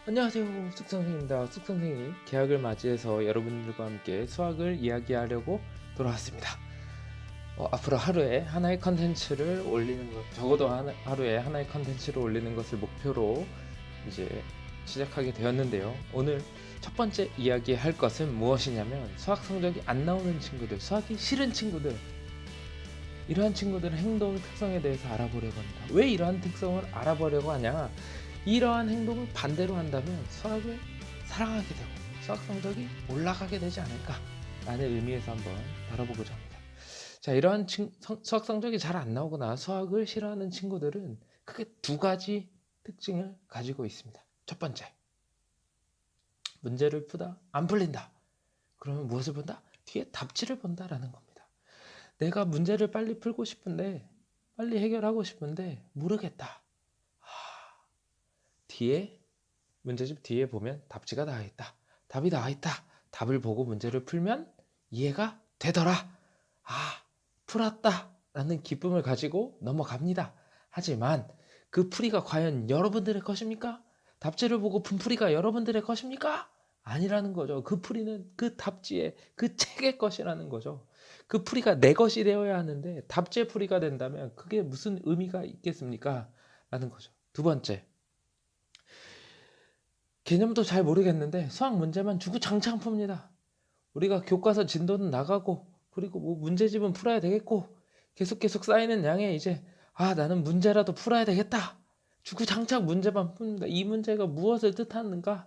안녕하세요, 쑥선생입니다. 쑥선생이 개학을 맞이해서 여러분들과 함께 수학을 이야기하려고 돌아왔습니다. 앞으로 하루에 하나의 컨텐츠를 올리는 것, 적어도 하루에 하나의 컨텐츠를 올리는 것을 목표로 이제 시작하게 되었는데요. 오늘 첫 번째 이야기할 것은 무엇이냐면 수학 성적이 안 나오는 친구들, 수학이 싫은 친구들, 이러한 친구들의 행동 특성에 대해서 알아보려고 합니다. 왜 이러한 특성을 알아보려고 하냐? 이러한 행동을 반대로 한다면 수학을 사랑하게 되고 수학 성적이 올라가게 되지 않을까 라는 의미에서 한번 다뤄보고자 합니다. 자, 이러한 수학 성적이 잘 안 나오거나 수학을 싫어하는 친구들은 크게 두 가지 특징을 가지고 있습니다. 첫 번째, 문제를 푸다 안 풀린다. 그러면 무엇을 본다? 뒤에 답지를 본다라는 겁니다. 내가 문제를 빨리 풀고 싶은데, 빨리 해결하고 싶은데 모르겠다. 뒤에 문제집 뒤에 보면 답지가 나와 있다. 답이 나와 있다. 답을 보고 문제를 풀면 이해가 되더라. 풀었다 라는 기쁨을 가지고 넘어갑니다. 하지만 그 풀이가 과연 여러분들의 것입니까? 답지를 보고 푼 풀이가 여러분들의 것입니까? 아니라는 거죠. 그 풀이는 그 답지의 그 책의 것이라는 거죠. 그 풀이가 내 것이 되어야 하는데 답지의 풀이가 된다면 그게 무슨 의미가 있겠습니까? 라는 거죠. 두 번째, 개념도 잘 모르겠는데 수학 문제만 주구장창 풉니다. 우리가 교과서 진도는 나가고 그리고 뭐 문제집은 풀어야 되겠고 계속 쌓이는 양에 이제 나는 문제라도 풀어야 되겠다. 주구장창 문제만 풉니다. 이 문제가 무엇을 뜻하는가?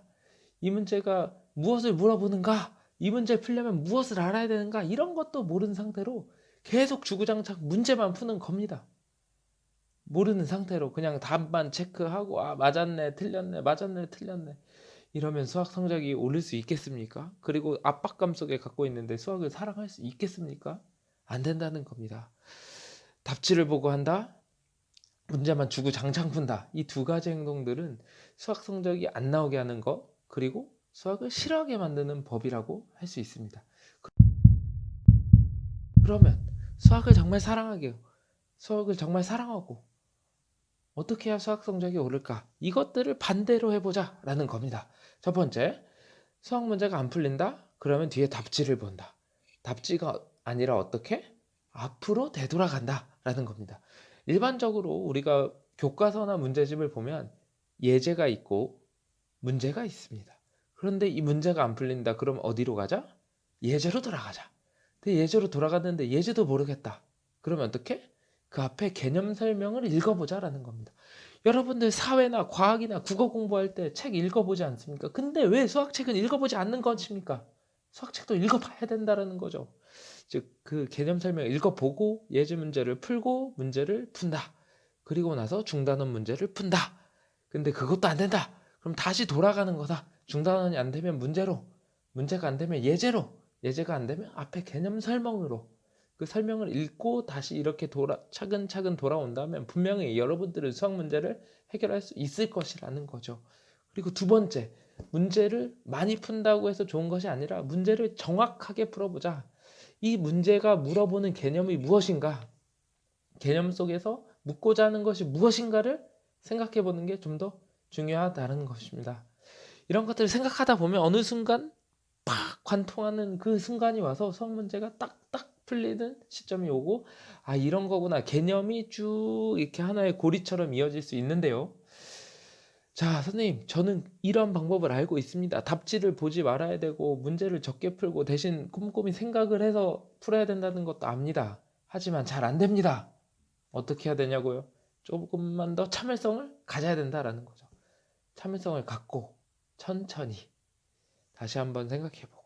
이 문제가 무엇을 물어보는가? 이 문제 풀려면 무엇을 알아야 되는가? 이런 것도 모르는 상태로 계속 주구장창 문제만 푸는 겁니다. 모르는 상태로 그냥 답만 체크하고 맞았네 틀렸네 맞았네 틀렸네 이러면 수학 성적이 오를 수 있겠습니까? 그리고 압박감 속에 갖고 있는데 수학을 사랑할 수 있겠습니까? 안 된다는 겁니다. 답지를 보고 한다. 문제만 주구장창 푼다. 이 두 가지 행동들은 수학 성적이 안 나오게 하는 것, 그리고 수학을 싫어하게 만드는 법이라고 할 수 있습니다. 그러면 수학을 정말 사랑하고 어떻게 해야 수학 성적이 오를까? 이것들을 반대로 해보자 라는 겁니다. 첫 번째, 수학 문제가 안 풀린다? 그러면 뒤에 답지를 본다. 답지가 아니라 어떻게? 앞으로 되돌아간다 라는 겁니다. 일반적으로 우리가 교과서나 문제집을 보면 예제가 있고 문제가 있습니다. 그런데 이 문제가 안 풀린다. 그럼 어디로 가자? 예제로 돌아가자. 근데 예제로 돌아갔는데 예제도 모르겠다. 그러면 어떻게? 그 앞에 개념 설명을 읽어보자라는 겁니다. 여러분들 사회나 과학이나 국어 공부할 때 책 읽어보지 않습니까? 근데 왜 수학책은 읽어보지 않는 것입니까? 수학책도 읽어봐야 된다라는 거죠. 즉, 그 개념 설명을 읽어보고 예제 문제를 풀고 문제를 푼다. 그리고 나서 중단원 문제를 푼다. 근데 그것도 안 된다. 그럼 다시 돌아가는 거다. 중단원이 안 되면 문제로, 문제가 안 되면 예제로, 예제가 안 되면 앞에 개념 설명으로 그 설명을 읽고 다시 이렇게 차근차근 돌아온다면 분명히 여러분들은 수학 문제를 해결할 수 있을 것이라는 거죠. 그리고 두 번째, 문제를 많이 푼다고 해서 좋은 것이 아니라 문제를 정확하게 풀어보자. 이 문제가 물어보는 개념이 무엇인가? 개념 속에서 묻고자 하는 것이 무엇인가를 생각해 보는 게 좀 더 중요하다는 것입니다. 이런 것들을 생각하다 보면 어느 순간 팍 관통하는 그 순간이 와서 수학 문제가 딱딱 풀리는 시점이 오고 이런 거구나. 개념이 쭉 이렇게 하나의 고리처럼 이어질 수 있는데요. 자, 선생님, 저는 이런 방법을 알고 있습니다. 답지를 보지 말아야 되고 문제를 적게 풀고 대신 꼼꼼히 생각을 해서 풀어야 된다는 것도 압니다. 하지만 잘 안 됩니다. 어떻게 해야 되냐고요? 조금만 더 참을성을 가져야 된다라는 거죠. 참을성을 갖고 천천히 다시 한번 생각해보고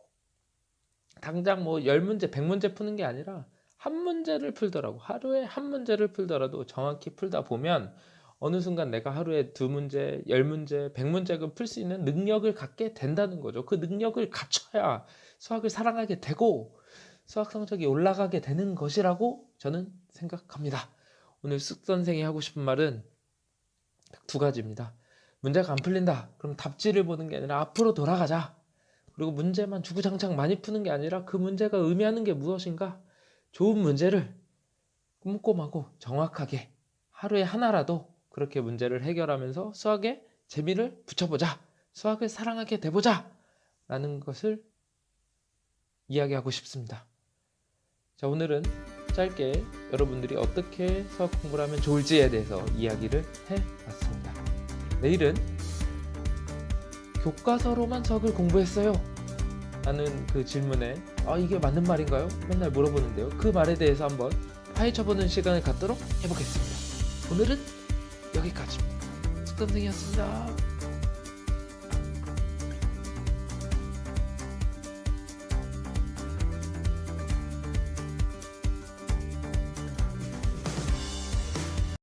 당장 뭐 10문제, 100문제 푸는 게 아니라 한 문제를 풀더라고. 하루에 한 문제를 풀더라도 정확히 풀다 보면 어느 순간 내가 하루에 2문제, 10문제, 100문제를 풀 수 있는 능력을 갖게 된다는 거죠. 그 능력을 갖춰야 수학을 사랑하게 되고 수학 성적이 올라가게 되는 것이라고 저는 생각합니다. 오늘 숙 선생이 하고 싶은 말은 딱 두 가지입니다. 문제가 안 풀린다. 그럼 답지를 보는 게 아니라 앞으로 돌아가자. 그리고 문제만 주구장창 많이 푸는 게 아니라 그 문제가 의미하는 게 무엇인가? 좋은 문제를 꼼꼼하고 정확하게 하루에 하나라도 그렇게 문제를 해결하면서 수학에 재미를 붙여보자. 수학을 사랑하게 돼보자! 라는 것을 이야기하고 싶습니다. 자, 오늘은 짧게 여러분들이 어떻게 수학 공부를 하면 좋을지에 대해서 이야기를 해봤습니다. 내일은 교과서로만 수학을 공부했어요 라는 그 질문에 이게 맞는 말인가요? 맨날 물어보는데요. 그 말에 대해서 한번 파헤쳐보는 시간을 갖도록 해보겠습니다. 오늘은 여기까지입니다. 숙선생이었습니다.